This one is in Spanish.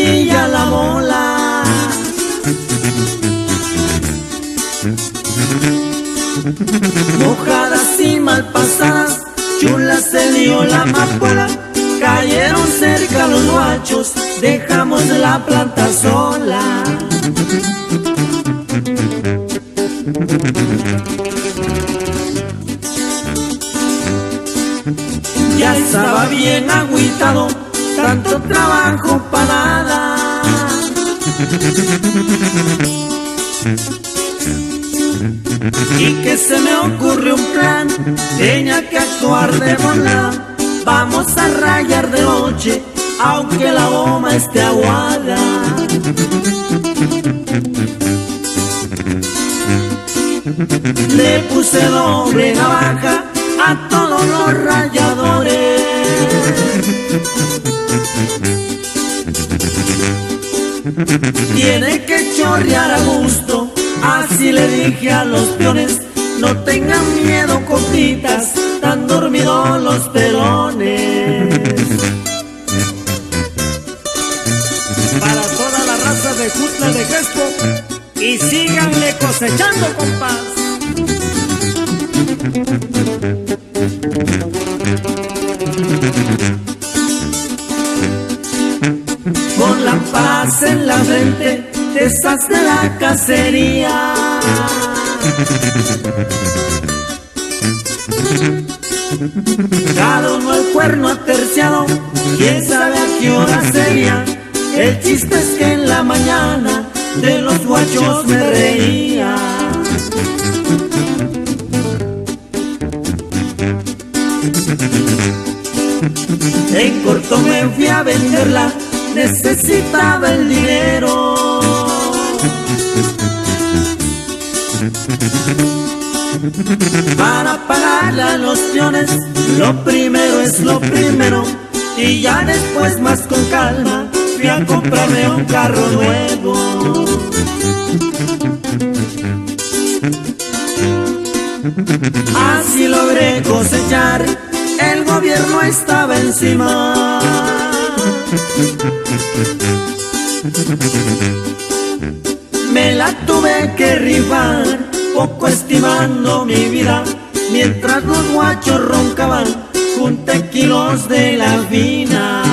brilla la bola. Mojadas y mal pasadas, chula se dio la amapola. Cayeron cerca los guachos, dejamos la planta sola. Ya estaba bien agüitado, tanto trabajo para nada. Y que se me ocurrió un plan, tenía que actuar de volada. Vamos a rayar de noche, aunque la goma esté aguada. Le puse doble navaja a todos los rayadores. Tiene que chorrear a gusto, así le dije a los peones. No tengan miedo, copitas, están dormidos los pelones. Para toda la raza de Jutla de Crespo, y síganle cosechando, compás. Con la paz en la frente, deshazte la cacería. Cada uno el cuerno aterciado, quién sabe a qué hora sería. El chiste es que en la mañana de los guachos me reía. En corto me fui a venderla, necesitaba el dinero. Para pagarle a los peones, lo primero es lo primero. Y ya después, más con calma, fui a comprarme un carro nuevo. Así logré cosechar, el gobierno estaba encima. Me la tuve que rifar, poco estimando mi vida. Mientras los guachos roncaban, junté kilos de la fina.